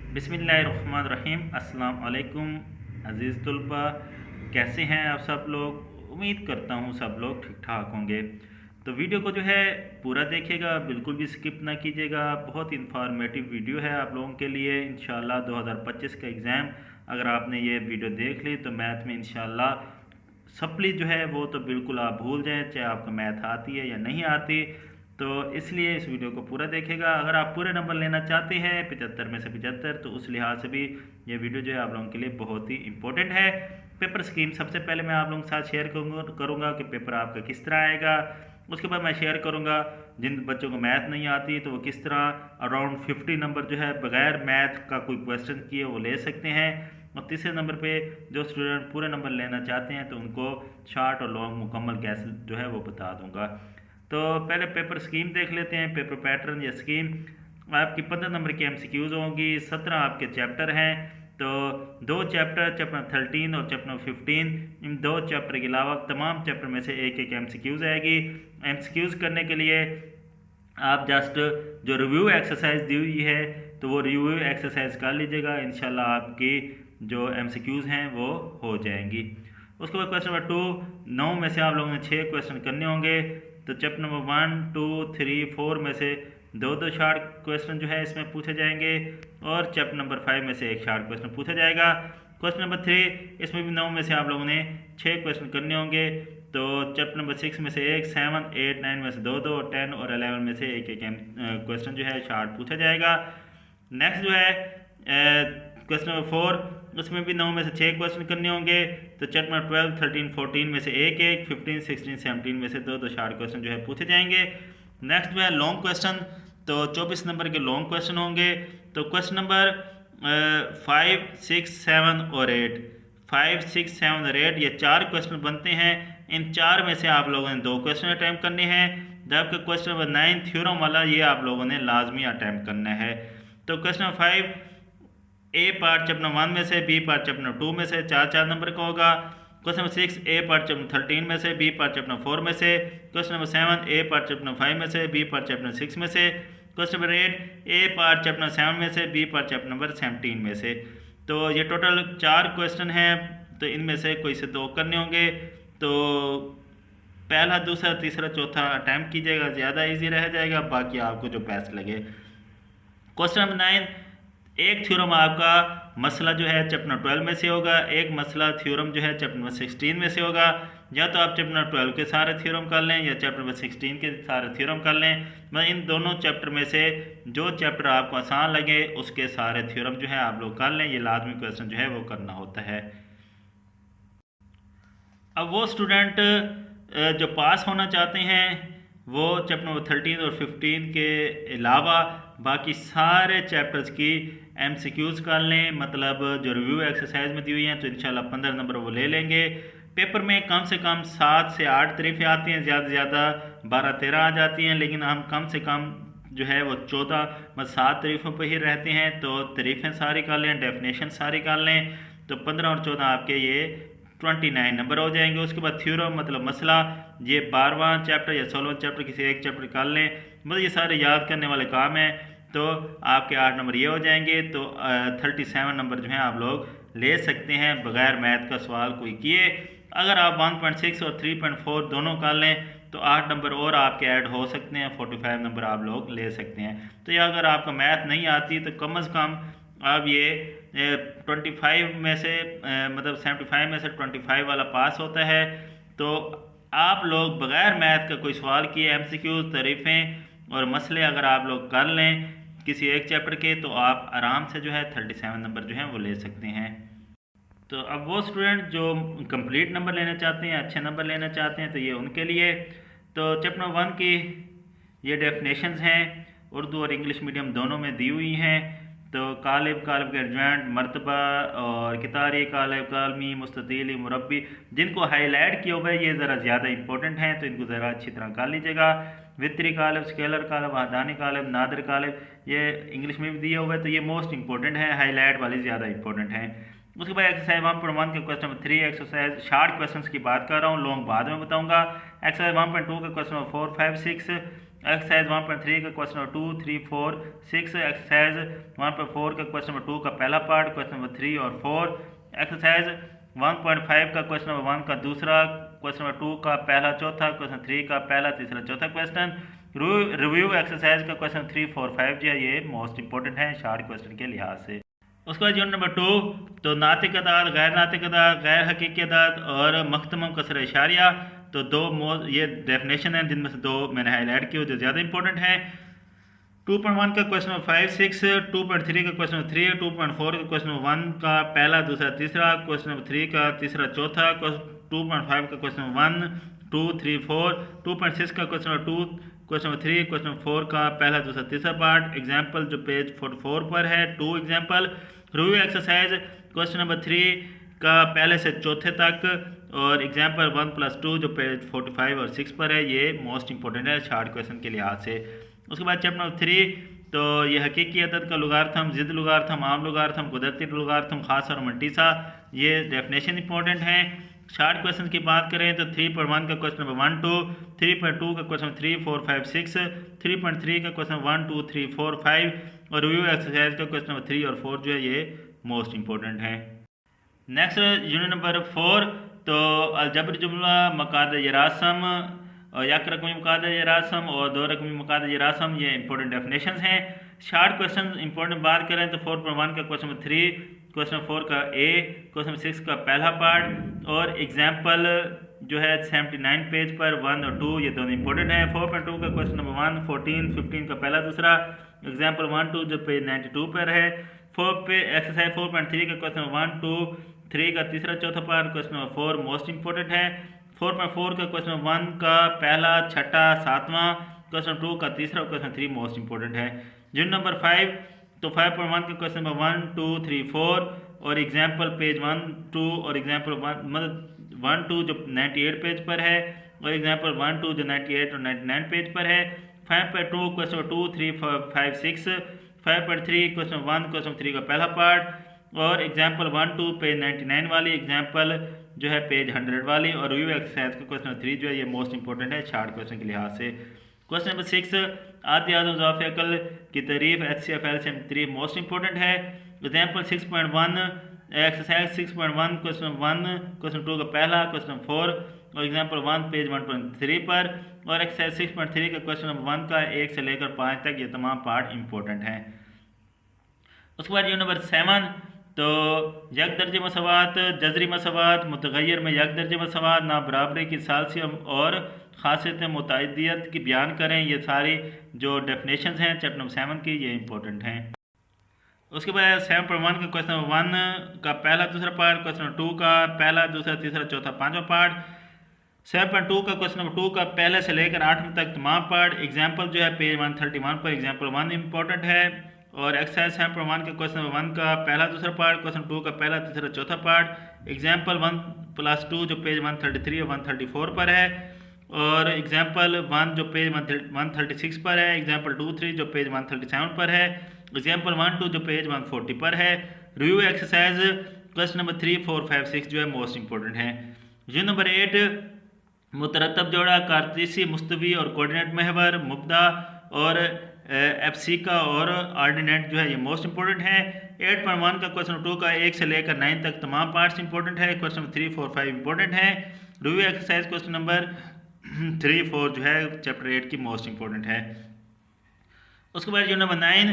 बिस्मिल्लाहिर्रहमानिर्रहीम। अस्सलाम वालेकुम अज़ीज़ तलबा, कैसे हैं आप सब लोग। उम्मीद करता हूँ सब लोग ठीक ठाक होंगे। तो वीडियो को जो है पूरा देखिएगा, बिल्कुल भी स्किप ना कीजिएगा। बहुत इंफॉर्मेटिव वीडियो है आप लोगों के लिए। इंशाल्लाह 2025 का एग्ज़ाम अगर आपने ये वीडियो देख ली तो मैथ में इंशाल्लाह सप्ली जो है वो तो बिल्कुल आप भूल जाएं, चाहे आपको मैथ आती है या नहीं आती। तो इसलिए इस वीडियो को पूरा देखेगा। अगर आप पूरे नंबर लेना चाहते हैं 75 में से 75, तो उस लिहाज से भी ये वीडियो जो है आप लोगों के लिए बहुत ही इंपॉर्टेंट है। पेपर स्कीम सबसे पहले मैं आप लोगों के साथ शेयर करूँगा कि पेपर आपका किस तरह आएगा। उसके बाद मैं शेयर करूँगा जिन बच्चों को मैथ नहीं आती तो वो किस तरह अराउंड 50 नंबर जो है बगैर मैथ का कोई क्वेश्चन किए वो ले सकते हैं। और तीसरे नंबर पे जो स्टूडेंट पूरे नंबर लेना चाहते हैं तो उनको शॉर्ट और लॉन्ग मुकम्मल गैस जो है वो बता दूंगा। तो पहले पेपर स्कीम देख लेते हैं। पेपर पैटर्न या स्कीम आपकी 15 नंबर की एमसीक्यूज होंगी। 17 आपके चैप्टर हैं। तो दो चैप्टर नंबर 13 और चैप्टर नंबर 15, इन दो चैप्टर के अलावा तमाम चैप्टर में से एक एक एमसीक्यूज आएगी। एमसीक्यूज करने के लिए आप जस्ट जो रिव्यू एक्सरसाइज दी हुई है तो वो रिव्यू एक्सरसाइज कर लीजिएगा। इंशाल्लाह आपकी जो एमसीक्यूज हैं वो हो जाएंगी। उसके बाद क्वेश्चन नंबर 2, 9 में से आप लोगों ने 6 क्वेश्चन करने होंगे। तो चैप्टर नंबर 1, 2, 3, 4 में से दो दो शार्ट क्वेश्चन जो है इसमें पूछे जाएंगे और चैप्टर नंबर 5 में से एक शार्ट क्वेश्चन पूछा जाएगा। क्वेश्चन नंबर 3, इसमें भी 9 में से आप लोगों ने 6 क्वेश्चन करने होंगे। तो चैप्टर नंबर 6 में से एक, 7, 8, 9 में से दो दो, 10 और 11 में से एक एक क्वेश्चन जो है शार्ट पूछा जाएगा। नेक्स्ट जो है क्वेश्चन नंबर 4, उसमें भी 9 में से 6 क्वेश्चन करने होंगे। तो चैप्टर नंबर 12, 13, 14 में से एक एक, 15, 16, 17 में से दो दो शार्ट क्वेश्चन जो है पूछे जाएंगे। नेक्स्ट जो है लॉन्ग क्वेश्चन, तो 24 नंबर के लॉन्ग क्वेश्चन होंगे। तो क्वेश्चन नंबर 5, 6, 7 और 8, 5, 6, 7 और 8 ये 4 क्वेश्चन बनते हैं। इन 4 में से आप लोगों ने 2 क्वेश्चन अटैम्प्ट करने हैं, जबकि क्वेश्चन नंबर 9 थ्योरम वाला ये आप लोगों ने लाजमी अटैम्प्ट करना है। तो क्वेश्चन नंबर 5 ए पार्ट चैप्टर नंबर 1 में से, बी पार्ट चैप्टर नंबर 2 में से, 4 नंबर का होगा। क्वेश्चन नंबर 6 ए पार्ट चैप्टर नंबर 13 में से, बी पार्ट चैप्टर नंबर 4 में से। क्वेश्चन नंबर 7 ए पार्ट चैप्टर नंबर 5 में से, बी पार्ट चैप्टर नंबर 6 में से। क्वेश्चन नंबर 8 ए पार्ट चैप्टर नंबर 7 में से, बी पार्ट चैप्टर नंबर 17 में से। तो ये टोटल 4 क्वेश्चन हैं। तो इनमें से कोई से 2 करने होंगे। तो पहला, दूसरा, तीसरा, चौथा अटैम्प्ट कीजिएगा, ज़्यादा इजी रह जाएगा, बाकी आपको जो बेस्ट लगे। क्वेश्चन नंबर 9, एक थ्योरम आपका मसला जो है चैप्टर नंबर 12 में से होगा, एक मसला थ्योरम जो है चैप्टर नंबर 16 में से होगा। या तो आप चैप्टर नंबर 12 के सारे थ्योरम कर लें या चैप्टर नंबर 16 के सारे थ्योरम कर लें। मैं इन दोनों चैप्टर में से जो चैप्टर आपको आसान लगे उसके सारे थ्योरम जो है आप लोग कर लें। ये लाजमी क्वेश्चन जो है वो करना होता है। अब वो स्टूडेंट जो पास होना चाहते हैं वो चैप्टर नंबर 13 और 15 के अलावा बाकी सारे चैप्टर्स की एमसीक्यूज कर लें, मतलब जो रिव्यू एक्सरसाइज में दी हुई हैं। तो इंशाल्लाह 15 नंबर वो ले लेंगे। पेपर में कम से कम 7 से 8 तारीफ़ें आती हैं, ज़्यादा से ज़्यादा 12-13 आ जाती हैं, लेकिन हम कम से कम जो है वो 14 मतलब 7 तारीफ़ों पर ही रहते हैं। तो तारीफ़ें सारी कर लें, डेफिनेशन सारी कर लें। तो 15 और 14 आपके ये 29 नंबर हो जाएंगे। उसके बाद थ्योरम मतलब मसला, ये 12वां चैप्टर या 16वां चैप्टर किसी एक चैप्टर कर लें, मतलब ये सारे याद करने वाले काम हैं। तो आपके 8 नंबर ये हो जाएंगे। तो 37 नंबर जो हैं आप लोग ले सकते हैं बगैर मैथ का सवाल कोई किए। अगर आप 1.6 और 3.4 दोनों कर लें तो 8 नंबर और आपके ऐड हो सकते हैं, 45 नंबर आप लोग ले सकते हैं। तो ये अगर आपको मैथ नहीं आती तो कम अज़ कम आप ये 25 में से मतलब 75 में से 25 वाला पास होता है। तो आप लोग बगैर मैथ का कोई सवाल किए एमसीक्यूज, तारीफ़ें और मसले अगर आप लोग कर लें किसी एक चैप्टर के तो आप आराम से जो है 37 नंबर जो हैं वो ले सकते हैं। तो अब वो स्टूडेंट जो कंप्लीट नंबर लेना चाहते हैं, अच्छे नंबर लेना चाहते हैं, तो ये उनके लिए तो चैप्टर नंबर 1 की ये डेफिनेशंस हैं, उर्दू और इंग्लिश मीडियम दोनों में दी हुई हैं। तो कालिब, कालिब का एडजॉइंट, मरतबा और कितारी, कालिब, कालमी, मुस्ततील, मुरब्बी, जिनको हाईलाइट किया हुआ है ये ज़रा ज़्यादा इंपॉर्टेंट हैं, तो इनको ज़रा अच्छी तरह कर लीजिएगा। वित्री कालिब, स्केलर कालिब, वहदानी कालिब, नादिर कालिब, ये इंग्लिश में भी दिया हुआ है, तो ये मोस्ट इंपॉर्टेंट है, हाईलाइट वाली ज़्यादा इंपॉर्टेंट हैं। उसके बाद एक्सरसाइज 1.1 के question number 3 exercise short questions की बात कर रहा हूँ, लॉन्ग बाद में बताऊंगा। एक्सरसाइज 1.2 के क्वेश्चन नंबर 4, 5, 6 एक्सरसाइज 1.3 का क्वेश्चन नंबर 2, 3, 4, 6, एक्सरसाइज 1.4 का क्वेश्चन नंबर 2 का पहला पार्ट, क्वेश्चन नंबर 3 और 4, एक्सरसाइज 1.5 का क्वेश्चन नंबर 1 का दूसरा, क्वेश्चन नंबर 2 का पहला चौथा, क्वेश्चन 3 का पहला तीसरा चौथा क्वेश्चन, रिव्यू एक्सरसाइज का क्वेश्चन 3, 4, 5 जो है ये मोस्ट इंपॉर्टेंट है शार्ट क्वेश्चन के लिहाज से। उसके बाद यूनिट नंबर 2, तो नातिक अदाद, गैर नातिक अदाद, गैर हकीकी अदाद और मख्तमम कसर इशारिया, तो दो ये डेफिनेशन है जिनमें से दो मैंने हाईलाइट किए जो ज़्यादा इंपॉर्टेंट हैं। 2.1 का क्वेश्चन नंबर 5, 6, 2.3 का क्वेश्चन नंबर 3, 2.4 का क्वेश्चन नंबर 1 का पहला दूसरा तीसरा, क्वेश्चन नंबर 3 का तीसरा चौथा, 2.5 का क्वेश्चन नंबर 1, 2, 3, 4, 2.6 का question number 2, question number 3, question number 4 का पहला दूसरा तीसरा पार्ट। एग्जाम्पल जो पेज 44 पर है, 2 example. Review exercise question number 3 का पहले से चौथे तक और एग्जाम्पल 1+2 जो पेज 45 और 6 पर है, ये मोस्ट इंपॉर्टेंट है शार्ट क्वेश्चन के लिहाज से। उसके बाद चैप्टर नंबर 3, तो ये हकीकी अदद का लुगारथम, जिद लुगारथम, आम लुगारथम, कुदरती लुगारथम, खास और मल्टीसा, ये डेफिनेशन इंपॉर्टेंट हैं। शार्ट क्वेश्चन की बात करें तो 3.1 का क्वेश्चन नंबर 1, 2, 3.2 का क्वेश्चन 3, 4, 5, 6, 3.3 का क्वेश्चन 1, 2, 3, 4, 5 और रिव्यू एक्सरसाइज का क्वेश्चन नंबर 3 और 4 जो है ये मोस्ट इंपॉर्टेंट है। नेक्स्ट यूनिट नंबर 4, तो अलजबर जुमला, मकाद यरासम, एक रकमी मकाद यरासम और 2 रकमी मकाद यरासम, ये इंपॉर्टेंट डेफिनेशंस हैं। शार्ट क्वेश्चन इंपॉर्टेंट बात करें तो 4.1 का क्वेश्चन नंबर 3, क्वेश्चन 4 का ए, क्वेश्चन 6 का पहला पार्ट और एग्जाम्पल जो है 79 पेज पर 1 और 2, ये दोनों इंपॉर्टेंट है। 4.2 का क्वेश्चन नंबर 1, 14, 15 का पहला दूसरा, एग्जाम्पल 1, 2 जो पेज 92 पर है। एक्सरसाइज 4.3 का क्वेश्चन नंबर 1, 2, 3 का तीसरा चौथा part, question number 4 most important है। 4.4 का क्वेश्चन नंबर 1 का पहला, छठा, सातवां, क्वेश्चन 2 का तीसरा और क्वेश्चन 3 मोस्ट इंपॉर्टेंट है। यूनिट नंबर 5, तो 5.1 का क्वेश्चन नंबर 1, 2, 3, 4 और एग्जाम्पल पेज 1, 2 और एग्जाम्पल 1 मतलब 1, 2 जो 98 पेज पर है और एग्जाम्पल 1, 2 जो 98 और 99 पेज पर है। 5.2 क्वेश्चन 2, 3, 5, 6, 5.3 क्वेश्चन 1, क्वेश्चन 3 का पहला पार्ट और एग्जाम्पल 1, 2 पेज 99 वाली, एग्जाम्पल जो है पेज 100 वाली और रिव्यू एक्सरसाइज का क्वेश्चन 3 जो है ये मोस्ट इंपॉर्टेंट है शार्ट क्वेश्चन के लिहाज से। क्वेश्चन नंबर 6, आदि आदम ज़ाफ़ अकल की तारीफ, HCF LCM 3 मोस्ट इंपॉर्टेंट है। एग्जाम्पल 6.1, एक्सरसाइज 6.1 क्वेश्चन 1, क्वेश्चन 2 का पहला, क्वेश्चन 4 और एग्जाम्पल 1 पेज 1.3 पर और एक्सरसाइज 6.3 का क्वेश्चन नंबर 1 का 1 से लेकर 5 तक, ये तमाम पार्ट इंपॉर्टेंट हैं। उसके बाद यूनिट नंबर 7, तो यक दर्जे मसवात, जजरी मसवात, मुतगैर में यक दर्जे मसवात, ना बराबरी की सालसियम और खासियत मुतअद्दियत की बयान करें, ये सारी जो डेफिनेशंस हैं चैप्टर नंबर 7 की, ये इंपॉर्टेंट हैं। उसके बाद 7.1 का क्वेश्चन नंबर 1 का पहला दूसरा पार्ट, क्वेश्चन नंबर 2 का पहला दूसरा तीसरा चौथा पांचवा पार्ट। 7.2 का क्वेश्चन नंबर 2 का पहले से लेकर 8वें तक तमाम पार्ट। एग्जाम्पल जो है पेज 131 पर एग्जाम्पल 1 इंपॉर्टेंट है और एक्सरसाइज 7.1 का क्वेश्चन नंबर 1 का पहला दूसरा पार्ट, क्वेश्चन 2 का पहला तीसरा चौथा पार्ट। एग्जाम्पल 1+2 जो पेज 133 और 134 पर है और एग्जाम्पल 1 जो पेज 136 पर है, एग्जाम्पल 2, 3 जो पेज 137 पर है, एग्जाम्पल 1, 2 जो पेज 140 पर है। रिव्यू एक्सरसाइज क्वेश्चन नंबर 3, 4, 5, 6 जो है मोस्ट इंपॉर्टेंट है। यूनिट नंबर 8, मुतरतब जोड़ा, कारतीसी, मुस्तवी और कोऑर्डिनेट महवर, मुब्दा और एप्सिका और ऑर्डिनेट जो है ये मोस्ट इंपॉर्टेंट है। 8.1 का क्वेश्चन 2 का 1 से लेकर 9 तक तमाम पार्ट्स इंपॉर्टेंट है। क्वेश्चन 3, 4, 5 इंपॉर्टेंट है। रिव्यू एक्सरसाइज क्वेश्चन नंबर 3, 4 जो है चैप्टर 8 की मोस्ट इंपॉर्टेंट है। उसके बाद unit number 9,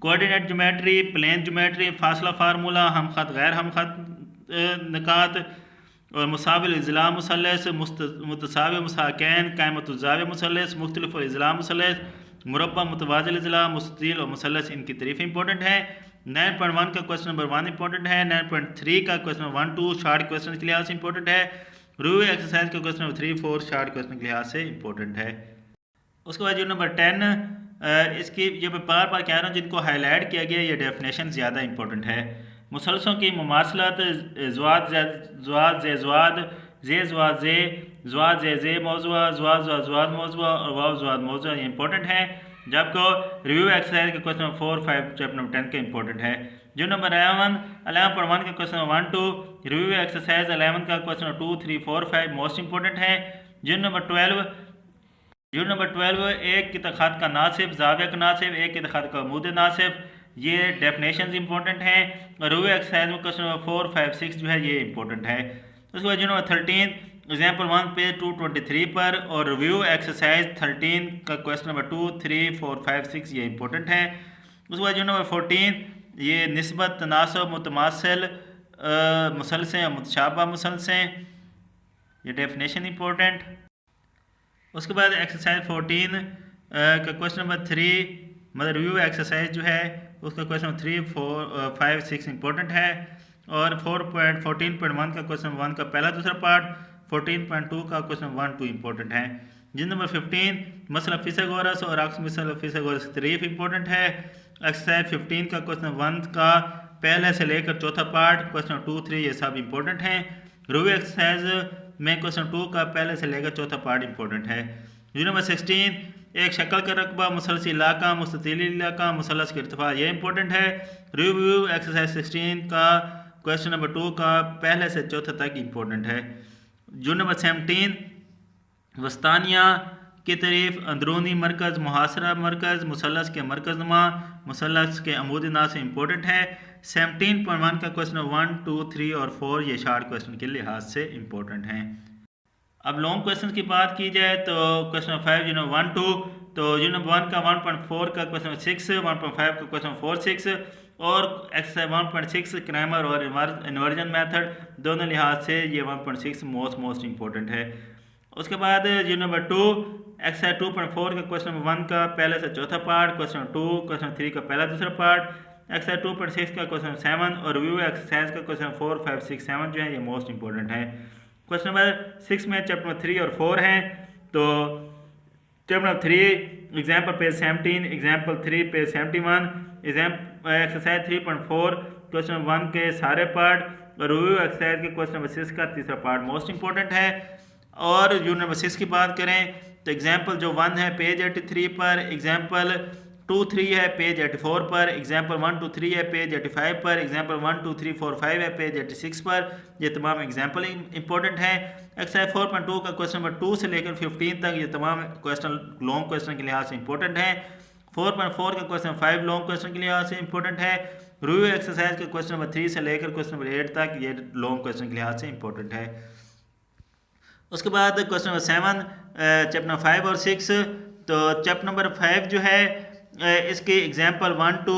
coordinate geometry, plane geometry, फासला फार्मूला, हम खत गैर हम खत निकात और मुसाविल इज़ला मुसल्लस, मुतसावी मुसाकैन, कायमतुज़्ज़ाविया मुसल्लस, मुख्तलिफ इज़ला मुसल्लस, मुरब्बा मुतवाज़िल इज़ला, मुस्ततील और मुसल्लस, इनकी तारीफ इंपॉर्टेंट है। 9.1 का क्वेश्चन नंबर 1 इंपॉर्टेंट है। 9.3 का क्वेश्चन नंबर 1, 2 शार्ट क्वेश्चन के लिहाज से इंपॉर्टेंट है। रिव्यू एक्सरसाइज का क्वेश्चन नंबर 3, 4 शार्ट क्वेश्चन के लिहाज से इंपॉर्टेंट है। उसके बाद यूनिट नंबर 10, इसकी ये मैं बार बार कह रहा हूँ जिनको हाईलाइट किया गया ये डेफिनेशन ज़्यादा इंपॉर्टेंट है। मुसलसलों की मुमासलत, ज़्वाद ज़्वाद जे ज़्वाद, जे ज़्वाद जे, ज़्वाद जे जे मौज़ूआ, ज़्वाद ज़्वाद ज़्वाद मौज़ूआ और वाव ज़्वाद मौज़ूआ, ये इंपॉर्टेंट है। जबकि रिव्यू एक्सरसाइज का क्वेश्चन नंबर 4, 5 चैप्टर नंबर 10 का इंपॉर्टेंट है। जो नंबर 11.1 का क्वेश्चन नंबर 1, 2, रिव्यू एक्सरसाइज 11 का क्वेश्चन नंबर 2, 3, 4, 5 मोस्ट इंपॉर्टेंट है। जो नंबर 12 यूनिट नंबर 12 एक की तख़ात का नासिब, जाविया का नासिब, एक की तख़ात का अमूद नासिब, ये डेफिनेशन इंपॉर्टेंट हैं। रिव्यू एक्सरसाइज में क्वेश्चन नंबर 4, 5, 6 जो है ये इंपॉर्टेंट है। उसके बाद यूनिट नंबर 13 एग्जाम्पल 1 पेज 223 पर और रिव्यू एक्सरसाइज 13 का क्वेश्चन नंबर 2, 3, 4, 5, 6 ये इंपॉर्टेंट है। उसके बाद यूनिट नंबर 14 ये निस्बत, तनासब, मुतमासिल मुसलसें और मुतशाबा मुसलसें, ये डेफिनेशन इंपॉर्टेंट। उसके बाद एक्सरसाइज 14 का क्वेश्चन नंबर 3 मतलब रिव्यू एक्सरसाइज जो है उसका क्वेश्चन नंबर 3, 4, 5, 6 इंपॉर्टेंट है। और 14.1 का क्वेश्चन 1 का पहला दूसरा पार्ट, 14.2 का क्वेश्चन 1, 2 इंपॉर्टेंट है। जिन नंबर 15 मसला फिसागोरस और अक्स मसला फिसागोरस की तारीफ इंपॉर्टेंट है। एक्सरसाइज 15 का क्वेश्चन 1 का पहले से लेकर चौथा पार्ट, क्वेश्चन 2, 3 ये सब इंपॉर्टेंट हैं। रिव्यू एक्सरसाइज में क्वेश्चन 2 का पहले से लेकर चौथा पार्ट इंपॉर्टेंट है। यूनिट नंबर 16 एक शक्ल का रकबा, मुसलसी इलाका, मुस्ततील इलाका, मुसलस का इर्तिफा, ये इंपॉर्टेंट है। रिव्यू एक्सरसाइज 16 का क्वेश्चन नंबर 2 का पहले से चौथा तक इंपॉर्टेंट है। यूनिट नंबर 17 वस्तानिया की तारीफ, अंदरूनी मरकज़, मुहासरा मरकज़, मुसलस के मरकज़ नुमा, मुसलस के अमूद ना से इंपॉर्टेंट है। 17.1 का क्वेश्चन 1, 2, 3 और 4 ये शार्ट क्वेश्चन के लिहाज से इंपॉर्टेंट हैं। अब लॉन्ग क्वेश्चन की बात की जाए तो क्वेश्चन 5 यूनिट 1, 2 तो यूनिट नंबर 1 का 1.4 का क्वेश्चन 6, 1.5 का क्वेश्चन 4, 6 और एक्सरसाइज 1.6 ग्रामर और इन्वर्जन मेथड दोनों लिहाज से ये 1.6 मोस्ट इंपॉर्टेंट है। उसके बाद यूनिट नंबर 2 एक्सरसाइज 2.4 का क्वेश्चन नंबर 1 का पहले से चौथा पार्ट, क्वेश्चन 2, क्वेश्चन 3 का पहला दूसरा पार्ट, एक्सरसाइज 2.6 का क्वेश्चन 7 और रिव्यू एक्सरसाइज का क्वेश्चन 4, 5, 6, 7 जो है ये मोस्ट इंपॉर्टेंट है। क्वेश्चन नंबर 6 में चैप्टर नंबर 3 और 4 हैं। तो chapter number 3 example page 17, example 3 page 71, exercise 3.4 question 1 के सारे पार्ट और रिव्यू एक्सरसाइज के क्वेश्चन नंबर 6 का तीसरा पार्ट मोस्ट इंपॉर्टेंट है। और यूनिट नंबर 6 की बात करें तो एग्जाम्पल जो 1 है पेज 83 पर, एग्जाम्पल 2, 3 है पेज 84 पर, एग्जाम्पल 1, 2, 3 है पेज 85 पर, एग्जाम्पल 1, 2, 3, 4, 5 है पेज 86 पर। ये तमाम एग्जाम्पल इंपॉर्टेंट हैं। एक्सरसाइज 4.2 का क्वेश्चन नंबर 2 से लेकर 15 तक ये तमाम क्वेश्चन लॉन्ग क्वेश्चन के लिहाज से इंपॉर्टेंट हैं। 4.4 का क्वेश्चन 5 लॉन्ग क्वेश्चन के लिहाज से इंपॉर्टेंट है। रिव्यू एक्सरसाइज के क्वेश्चन नंबर 3 से लेकर क्वेश्चन नंबर 8 तक ये लॉन्ग क्वेश्चन के लिहाज से इंपॉर्टेंट है। उसके बाद क्वेश्चन नंबर 7 चैप्टर नंबर 5 और 6 तो चैप्टर नंबर 5 जो है इसके एग्जाम्पल 1, 2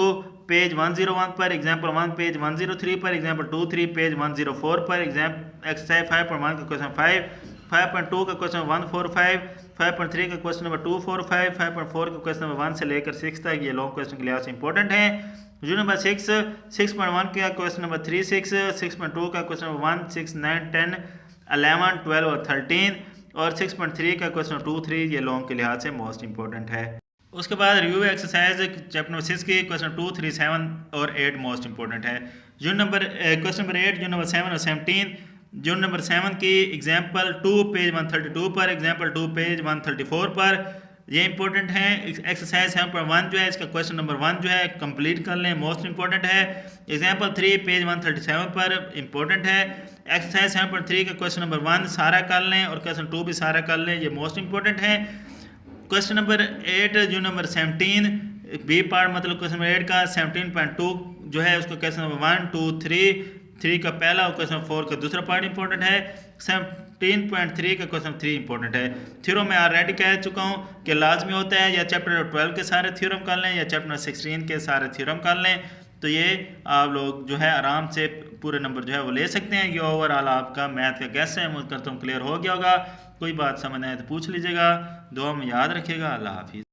पेज 101 पर, एग्जाम्पल 1 पेज 103 पर, एग्जाम्पल 2, 3 पेज 104 पर, एक्सरसाइज 5.1 का क्वेश्चन 5, 5.2 का क्वेश्चन 145, 5.3 का क्वेश्चन नंबर 245, 5.4 का क्वेश्चन नंबर 1 से लेकर 6 तक ये लॉन्ग क्वेश्चन के लिहाज से इंपॉर्टेंट है। यूनिट नंबर 6 6.1 का क्वेश्चन नंबर 3, 6, 6.2 का क्वेश्चन नंबर 1, 6, 9, 10, 11, 12 और 13 और 6.3 का क्वेश्चन 2, 3 ये लॉन्ग के लिहाज से मोस्ट इंपॉर्टेंट है। उसके बाद रिव्यू एक्सरसाइज चैप्टर नंबर 6 की क्वेश्चन 2, 3, 7 और 8 मोस्ट इंपॉर्टेंट है। Unit number question number 8 unit number 7 और 17 यूनिट नंबर 7 की एग्जाम्पल 2 पेज 132 पर, एग्जाम्पल 2 पेज 134 पर ये इंपॉर्टेंट है। एक्सरसाइज 7.1 जो है इसका क्वेश्चन नंबर 1 जो है कंप्लीट कर लें, मोस्ट इंपॉर्टेंट है। एग्जाम्पल 3 पेज 137 पर इंपॉर्टेंट है। एक्सरसाइज 7.3 का क्वेश्चन नंबर 1 सारा कर लें और क्वेश्चन 2 भी सारा कर लें, ये मोस्ट इंपॉर्टेंट है। क्वेश्चन नंबर 8 जो नंबर 17 बी पार्ट मतलब क्वेश्चन नंबर 8 का 17.2 जो है उसका क्वेश्चन नंबर 1, 2, 3 का पहला और क्वेश्चन 4 का दूसरा पार्ट इंपॉर्टेंट है। 17.3 का क्वेश्चन 3 इंपॉर्टेंट है। थ्योरम में ऑलरेडी कह चुका हूँ कि लाजमी होता है या चैप्टर 12 के सारे थ्योरम कर लें या चैप्टर 16 के सारे थ्योरम कर लें, तो ये आप लोग जो है आराम से पूरे नंबर जो है वो ले सकते हैं। ये ओवरऑल आपका मैथ का कैसे है मुझे करता हूँ क्लियर हो गया होगा। कोई बात समझ आए तो पूछ लीजिएगा। दुआ में याद रखिएगा। अल्लाह हाफिज़।